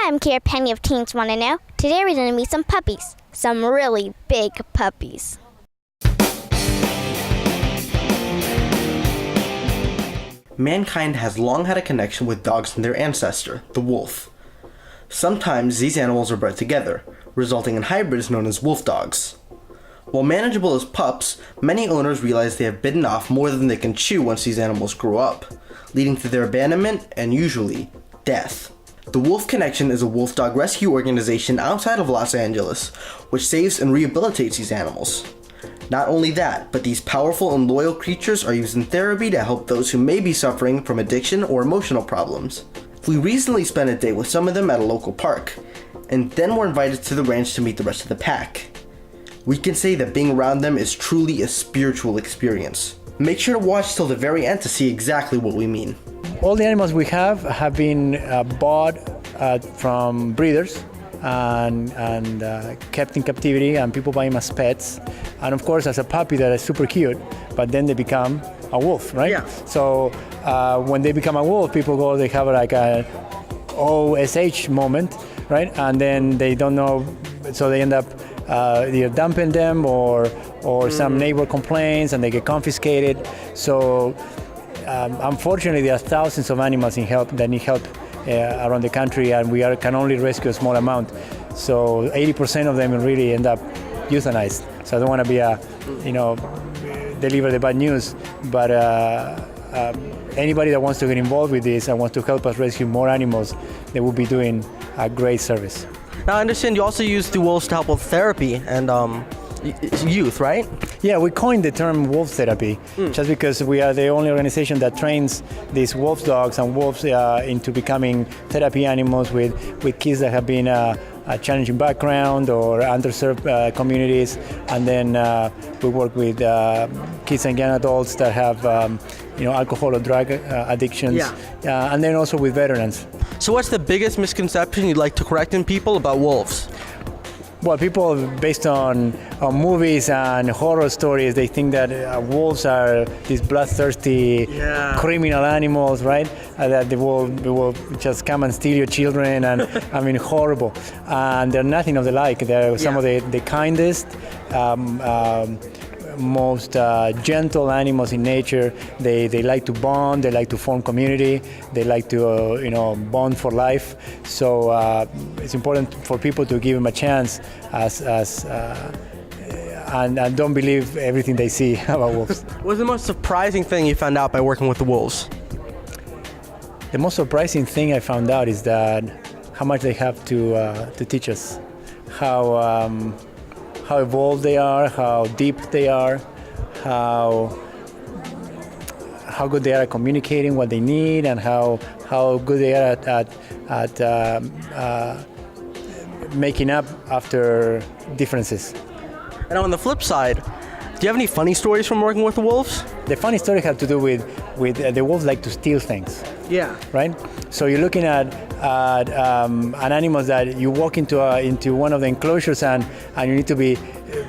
I'm Kira Penny of Teens Want to Know. Today we're going to meet some puppies. Some really big puppies. Mankind has long had a connection with dogs and their ancestor, the wolf. Sometimes these animals are bred together, resulting in hybrids known as wolf dogs. While manageable as pups, many owners realize they have bitten off more than they can chew once these animals grow up, leading to their abandonment and usually death. The Wolf Connection is a wolf dog rescue organization outside of Los Angeles, which saves and rehabilitates these animals. Not only that, but these powerful and loyal creatures are used in therapy to help those who may be suffering from addiction or emotional problems. We recently spent a day with some of them at a local park, and then were invited to the ranch to meet the rest of the pack. We can say that being around them is truly a spiritual experience. Make sure to watch till the very end to see exactly what we mean. All the animals we have been bought from breeders and kept in captivity, and people buy them as pets. And of course, as a puppy, that is super cute, but then they become a wolf, right? Yeah. So when they become a wolf, people go, they have like a OSH moment, right? And then they don't know, so they end up either dumping them or some neighbor complains and they get confiscated. So unfortunately, there are thousands of animals that need help around the country, and we can only rescue a small amount. So 80% of them really end up euthanized. So I don't want to deliver the bad news, but anybody that wants to get involved with this and wants to help us rescue more animals, they will be doing a great service. Now I understand you also use the wolves to help with therapy and youth, right? Yeah, we coined the term wolf therapy just because we are the only organization that trains these wolf dogs and wolves into becoming therapy animals with kids that have been a challenging background or underserved communities, and then we work with kids and young adults that have alcohol or drug addictions, and then also with veterans. So what's the biggest misconception you'd like to correct in people about wolves? Well, people, based on movies and horror stories, they think that wolves are these bloodthirsty criminal animals, right? That they will just come and steal your children, and I mean, horrible. And they're nothing of the like. They're some of the kindest, most gentle animals in nature. They like to bond, they like to form community, they like to bond for life. So it's important for people to give them a chance and don't believe everything they see about wolves. What's the most surprising thing you found out by working with the wolves? The most surprising thing I found out is that how much they have to teach us, how evolved they are, how deep they are, how good they are at communicating what they need, and how good they are at making up after differences. And on the flip side, do you have any funny stories from working with the wolves? The funny story had to do with the wolves like to steal things. Yeah. Right? So you're looking at an animal that you walk into one of the enclosures and you need to be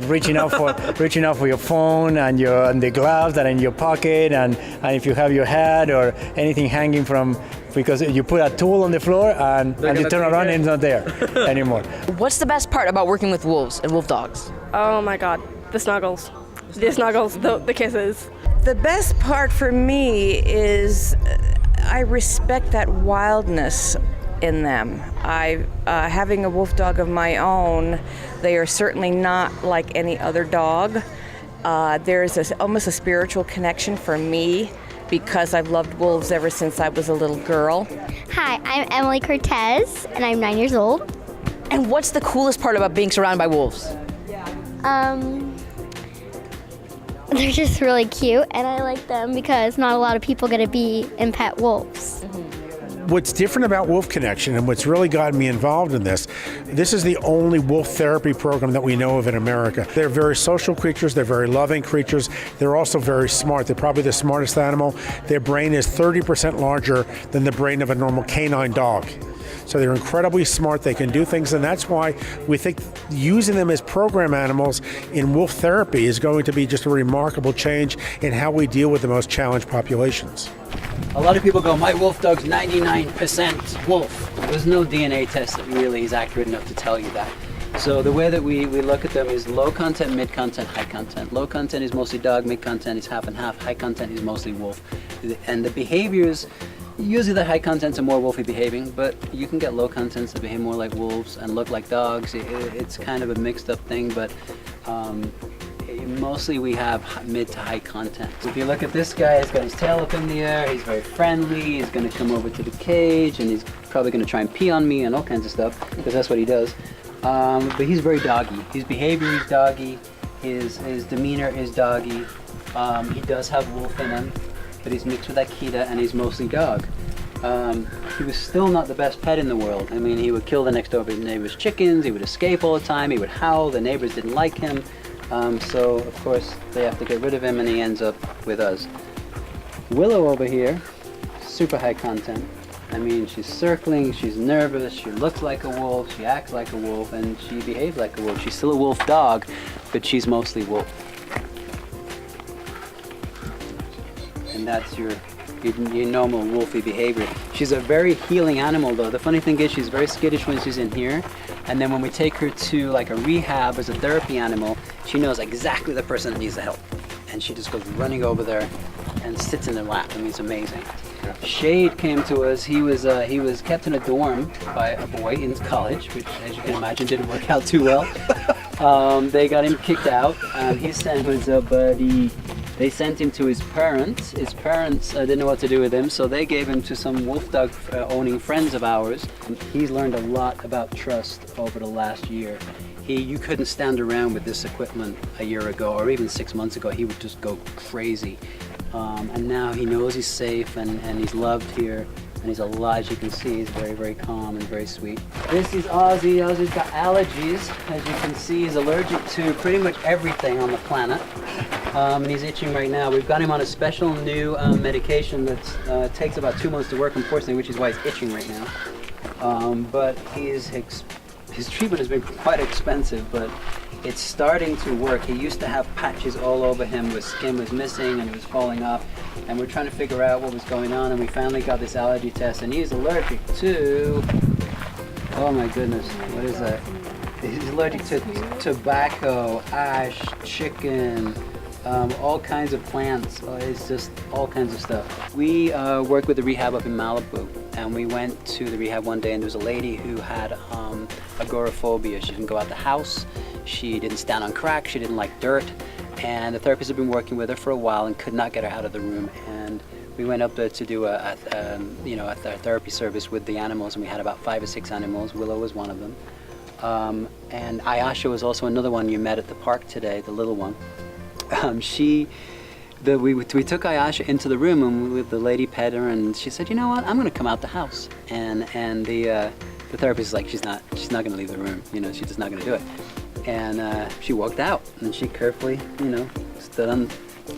reaching out for your phone and the gloves that are in your pocket, and if you have your hat or anything hanging from, because you put a tool on the floor and you turn around and it's not there anymore. What's the best part about working with wolves and wolf dogs? Oh my God, the snuggles. The kisses. The best part for me is I respect that wildness in them. Having a wolf dog of my own, they are certainly not like any other dog. There's almost a spiritual connection for me because I've loved wolves ever since I was a little girl. Hi, I'm Emily Cortez, and I'm 9 years old. And what's the coolest part about being surrounded by wolves? They're just really cute, and I like them because not a lot of people get to be and pet wolves. What's different about Wolf Connection and what's really gotten me involved in this is the only wolf therapy program that we know of in America. They're very social creatures, they're very loving creatures, they're also very smart. They're probably the smartest animal. Their brain is 30% larger than the brain of a normal canine dog. So they're incredibly smart. They can do things, and that's why we think using them as program animals in wolf therapy is going to be just a remarkable change in how we deal with the most challenged populations. A lot of people go, my wolf dog's 99% wolf. There's no DNA test that really is accurate enough to tell you that. So the way that we look at them is low content, mid content, high content. Low content is mostly dog, mid content is half and half, high content is mostly wolf. And the behaviors, usually the high contents are more wolfy behaving, but you can get low contents that behave more like wolves and look like dogs. It's kind of a mixed up thing, but mostly we have mid to high content. So if you look at this guy, he's got his tail up in the air, he's very friendly, he's going to come over to the cage, and he's probably going to try and pee on me and all kinds of stuff, because that's what he does. But he's very doggy. His behavior is doggy, his demeanor is doggy. He does have wolf in him, but he's mixed with Akita and he's mostly dog. He was still not the best pet in the world. I mean, he would kill the next door neighbor's chickens, he would escape all the time, he would howl, the neighbors didn't like him. So, of course, they have to get rid of him and he ends up with us. Willow over here, super high content. I mean, she's circling, she's nervous, she looks like a wolf, she acts like a wolf, and she behaves like a wolf. She's still a wolf dog, but she's mostly wolf. And that's your normal wolfy behavior. She's a very healing animal though. The funny thing is she's very skittish when she's in here, and then when we take her to like a rehab as a therapy animal, she knows exactly the person that needs the help. And she just goes running over there and sits in their lap. I mean, it's amazing. Shade came to us. He was kept in a dorm by a boy in college, which, as you can imagine, didn't work out too well. They got him kicked out. He was a buddy. They sent him to his parents. His parents didn't know what to do with him, so they gave him to some wolf dog owning friends of ours. He's learned a lot about trust over the last year. You couldn't stand around with this equipment a year ago, or even 6 months ago. He would just go crazy. And now he knows he's safe and he's loved here, and he's alive. As you can see, he's very, very calm and very sweet. This is Ozzy. Ozzy's got allergies. As you can see, he's allergic to pretty much everything on the planet. And he's itching right now. We've got him on a special new medication that takes about 2 months to work, unfortunately, which is why he's itching right now. But his treatment has been quite expensive, but it's starting to work. He used to have patches all over him where skin was missing and it was falling off, and we're trying to figure out what was going on, and we finally got this allergy test, and he's allergic to, oh my goodness, what is that? He's allergic to tobacco, ash, chicken, all kinds of plants. It's just all kinds of stuff. We work with the rehab up in Malibu, and we went to the rehab one day, and there was a lady who had agoraphobia. She didn't go out the house, she didn't stand on crack, she didn't like dirt, and the therapist had been working with her for a while and could not get her out of the room. And we went up there to do a therapy service with the animals, and we had about 5 or 6 animals. Willow was one of them. And Ayasha was also another one you met at the park today, the little one. We took Ayasha into the room, and the lady pet her, and she said, "You know what? I'm going to come out the house." And the therapist is like, "She's not going to leave the room. You know, she's just not going to do it." And she walked out, and she carefully,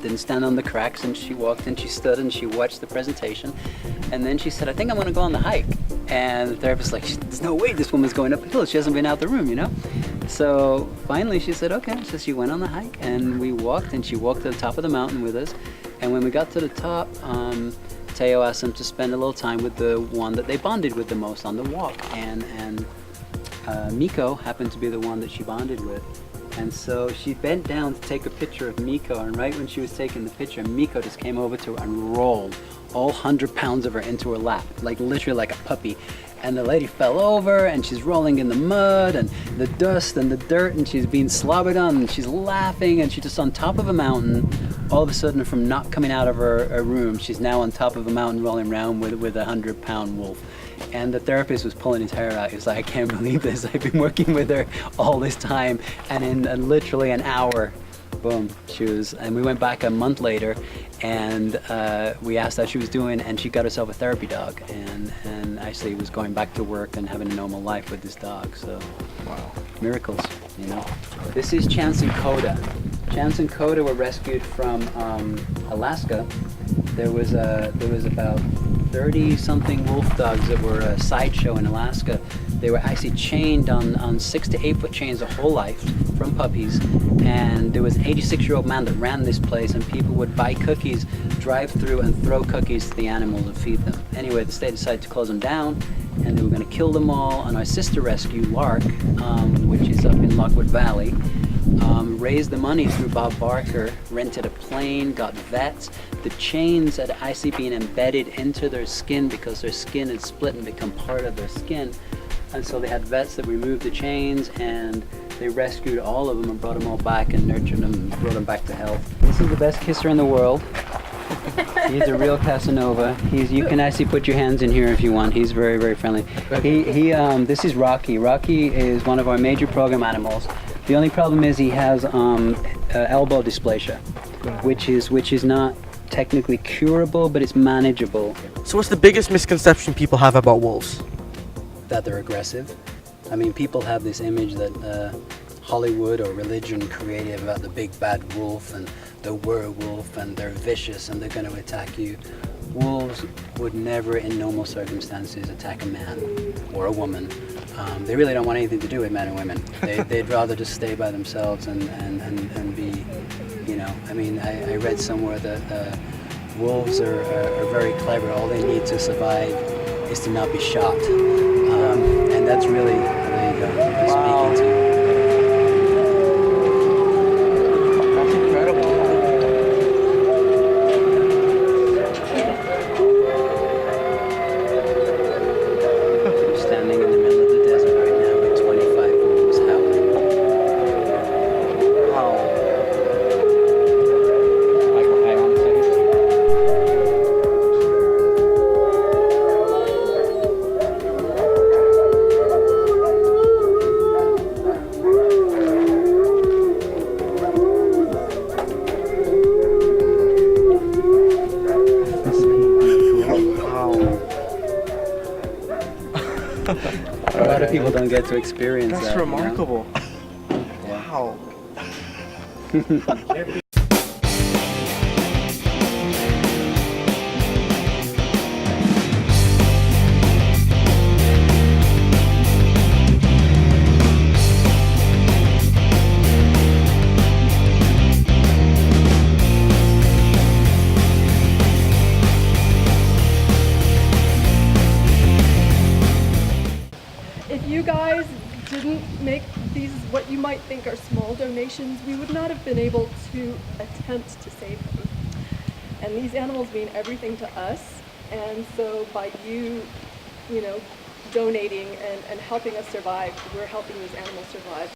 didn't stand on the cracks, and she walked and she stood and she watched the presentation, and then she said, "I think I'm going to go on the hike." And the therapist is like, "There's no way this woman's going up a hill. She hasn't been out the room, you know." So finally she said, okay. So she went on the hike, and we walked, and she walked to the top of the mountain with us. And when we got to the top, Teo asked them to spend a little time with the one that they bonded with the most on the walk. And Miko happened to be the one that she bonded with. And so she bent down to take a picture of Miko, and right when she was taking the picture, Miko just came over to her and rolled all 100 pounds of her into her lap, like literally like a puppy. And the lady fell over, and she's rolling in the mud and the dust and the dirt, and she's being slobbered on, and she's laughing, and she's just on top of a mountain. All of a sudden, from not coming out of her room, she's now on top of a mountain rolling around with a 100-pound wolf. And the therapist was pulling his hair out. He was like, "I can't believe this. I've been working with her all this time." And in literally an hour, boom, she was. And we went back a month later, and we asked how she was doing, and she got herself a therapy dog, and actually was going back to work and having a normal life with this dog. So, wow, miracles, you know. This is Chance and Coda. Chance and Coda were rescued from Alaska. There was about 30-something wolf dogs that were a sideshow in Alaska. They were actually chained on 6 to 8 foot chains their whole life from puppies. And there was an 86-year-old man that ran this place, and people would buy cookies, drive through and throw cookies to the animals and feed them. Anyway, the state decided to close them down, and they were going to kill them all. And our sister rescue, Lark, which is up in Lockwood Valley, raised the money through Bob Barker, rented a plane, got vets. The chains had actually been embedded into their skin because their skin had split and become part of their skin. And so they had vets that removed the chains, and they rescued all of them and brought them all back and nurtured them and brought them back to health. This is the best kisser in the world. He's a real Casanova. You can actually put your hands in here if you want. He's very, very friendly. This is Rocky. Rocky is one of our major program animals. The only problem is he has elbow dysplasia, which is not technically curable, but it's manageable. So what's the biggest misconception people have about wolves? That they're aggressive. I mean, people have this image that Hollywood or religion created about the big bad wolf and the werewolf, and they're vicious and they're going to attack you. Wolves would never in normal circumstances attack a man or a woman. They really don't want anything to do with men and women. They'd rather just stay by themselves and be, you know, I mean, I read somewhere that wolves are very clever. All they need to survive is to not be shot. And that's really, there you go, speaking to. That's incredible. I'm standing in the middle of the desert right now with 25 wolves howling. Wow. Michael, hang on a second. A lot of people don't get to experience that. That's you know? remarkable. Wow. If you guys didn't make these what you might think are small donations, we would not have been able to attempt to save them. And these animals mean everything to us, and so by you know, donating and helping us survive, we're helping these animals survive.